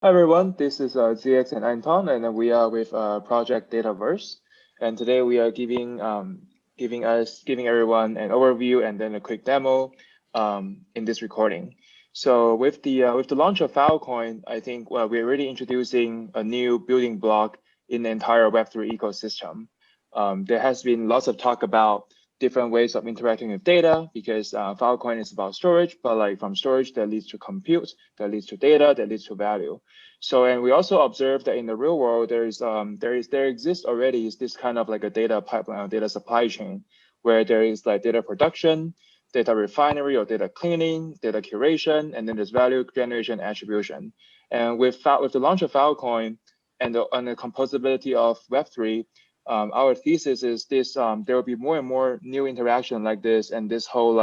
Hi everyone, this is ZX and Anton, and we are with Project Dataverse. And today we are giving everyone an overview and then a quick demo in this recording. So with the launch of Filecoin, I think we're really introducing a new building block in the entire Web3 ecosystem. There has been lots of talk about different ways of interacting with data because Filecoin is about storage, but like from storage that leads to compute, that leads to data, that leads to value. So, and we also observe that in the real world, there exists already is this kind of like a data pipeline or data supply chain where there is like data production, data refinery or data cleaning, data curation, and then there's value generation attribution. And with the launch of Filecoin and the composability of Web3, our thesis is this: there will be more and more new interaction like this, and this whole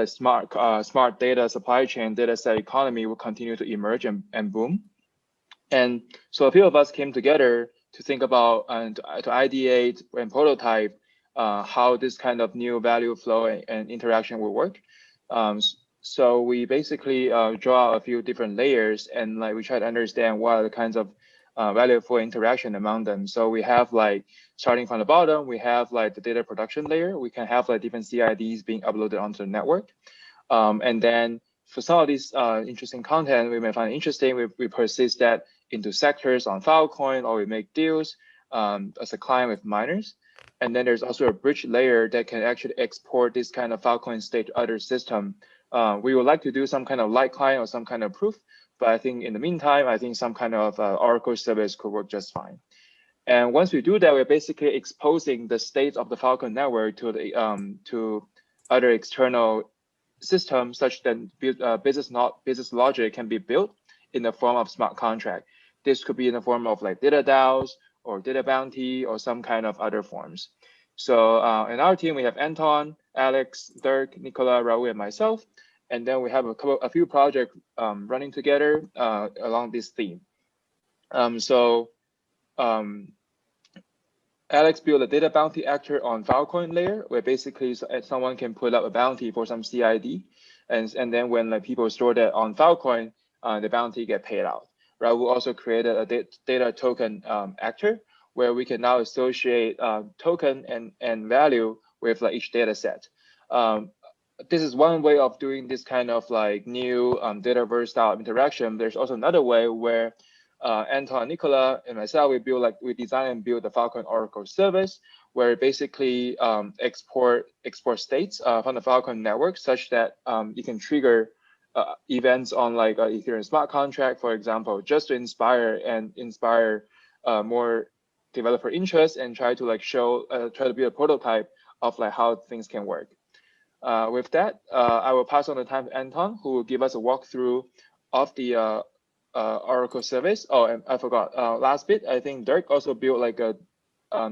smart data supply chain, data set economy will continue to emerge and boom. And so a few of us came together to think about and to ideate and prototype how this kind of new value flow and interaction will work. So we basically draw a few different layers and like we try to understand what are the kinds of valuable interaction among them. So we have like starting from the bottom, we have like the data production layer. We can have like different CIDs being uploaded onto the network. And then for some of these interesting content we may find interesting, we persist that into sectors on Filecoin, or we make deals as a client with miners. And then there's also a bridge layer that can actually export this kind of Filecoin state to other system. We would like to do some kind of light client or some kind of proof, but I think in the meantime, I think some kind of Oracle service could work just fine. And once we do that, we're basically exposing the state of the Filecoin network to the to other external systems, such that business logic can be built in the form of smart contract. This could be in the form of like data DAOs or data bounty or some kind of other forms. So in our team, we have Anton, Alex, Dirk, Nicola, Raúl, and myself. And then we have a few projects running together along this theme. So Alex built a data bounty actor on Filecoin layer, where basically someone can put up a bounty for some CID, and then when like people store that on Filecoin, the bounty get paid out. Raúl also created a data token actor, where we can now associate token and value with like each data set. This is one way of doing this kind of like new Dataverse style interaction. There's also another way where Anton, Nicola, and myself, we design and build the Filecoin Oracle service, where basically export states from the Filecoin network, such that you can trigger events on like Ethereum smart contract, for example, just to inspire more developer interest and try to like try to be a prototype of like how things can work. With that, I will pass on the time to Anton, who will give us a walkthrough of the Oracle service. Oh, and I forgot, last bit, I think Dirk also built like a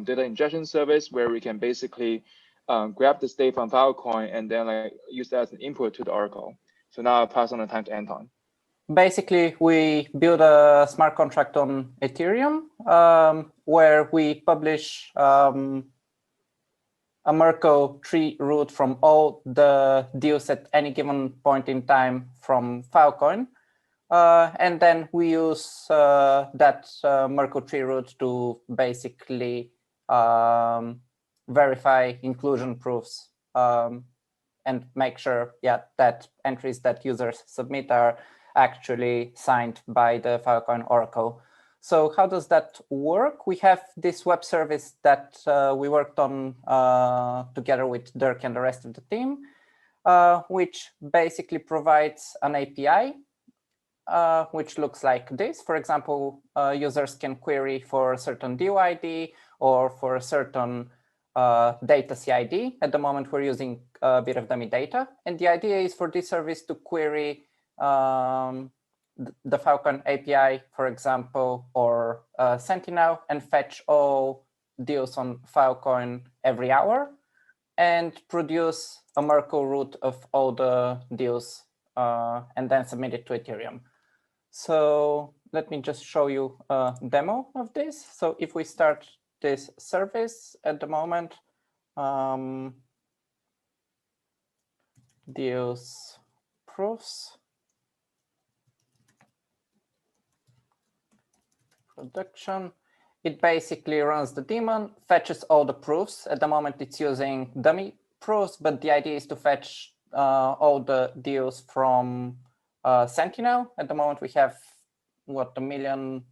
data ingestion service where we can basically grab the state from Filecoin and then like use that as an input to the Oracle. So now I'll pass on the time to Anton. Basically, we build a smart contract on Ethereum where we publish a Merkle tree root from all the deals at any given point in time from Filecoin. And then we use that Merkle tree root to basically verify inclusion proofs and make sure, that entries that users submit are actually signed by the Filecoin Oracle. So how does that work? We have this web service that we worked on together with Dirk and the rest of the team, which basically provides an API, which looks like this. For example, users can query for a certain deal ID or for a certain data CID. At the moment, we're using a bit of dummy data. And the idea is for this service to query the Filecoin API, for example, or Sentinel, and fetch all deals on Filecoin every hour and produce a Merkle root of all the deals and then submit it to Ethereum. So let me just show you a demo of this. So if we start this service at the moment, deals proofs. production. It basically runs the daemon, fetches all the proofs. At the moment, it's using dummy proofs, but the idea is to fetch all the deals from Sentinel. At the moment, we have, what, 1.5 million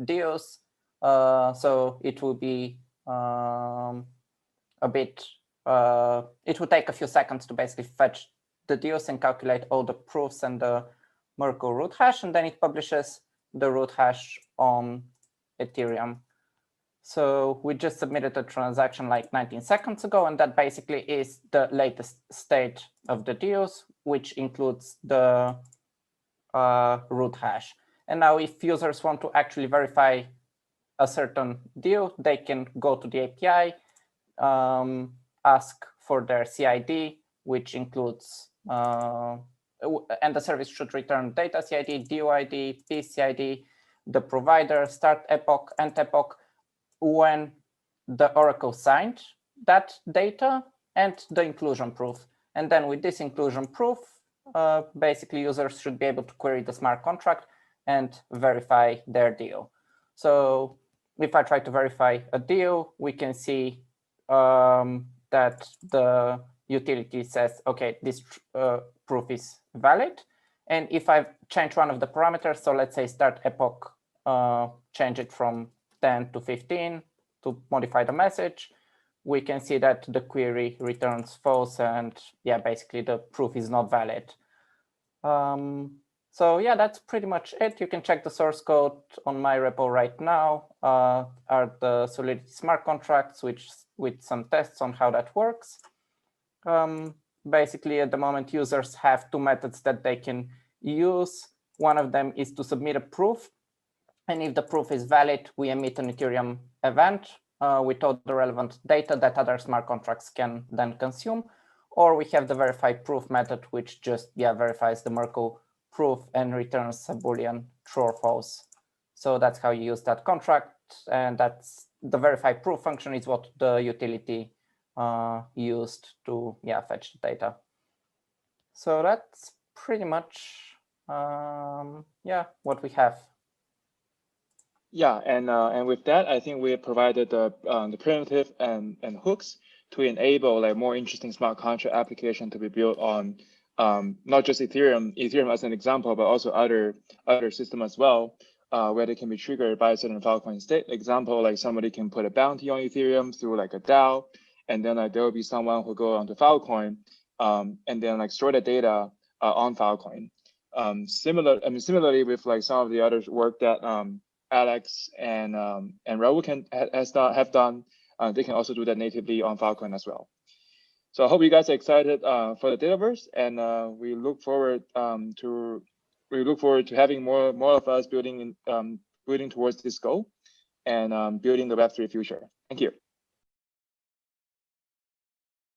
deals. So it will be a bit, it will take a few seconds to basically fetch the deals and calculate all the proofs and the Merkle root hash, and then it publishes the root hash on Ethereum. So we just submitted a transaction like 19 seconds ago, and that basically is the latest state of the deals, which includes the root hash. And now if users want to actually verify a certain deal, they can go to the API, ask for their CID, which includes, and the service should return data CID, deal ID, piece CID, the provider, start epoch, end epoch, when the Oracle signed that data, and the inclusion proof. And then with this inclusion proof, basically users should be able to query the smart contract and verify their deal. So if I try to verify a deal, we can see that the utility says, okay, this proof is valid. And if I change one of the parameters, so let's say start epoch, change it from 10 to 15 to modify the message, we can see that the query returns false, and yeah, basically the proof is not valid. So yeah, that's pretty much it. You can check the source code on my repo right now. Are the Solidity smart contracts, which with some tests on how that works. Basically, at the moment, users have two methods that they can use. One of them is to submit a proof. And if the proof is valid, we emit an Ethereum event with all the relevant data that other smart contracts can then consume. Or we have the verify proof method, which just verifies the Merkle proof and returns a Boolean true or false. So that's how you use that contract. And that's the verify proof function is what the utility used to fetch the data. So that's pretty much what we have. Yeah, and with that, I think we have provided the primitive and hooks to enable like more interesting smart contract application to be built on not just Ethereum as an example, but also other system as well, where they can be triggered by a certain Filecoin state. Example, like somebody can put a bounty on Ethereum through like a DAO, and then like there will be someone who go onto Filecoin, and then like store the data on Filecoin. Similarly with like some of the other work that Alex and Raúl have done, they can also do that natively on Filecoin as well. So I hope you guys are excited for the Dataverse, and we look forward to having more of us building towards this goal and building the Web3 future. Thank you.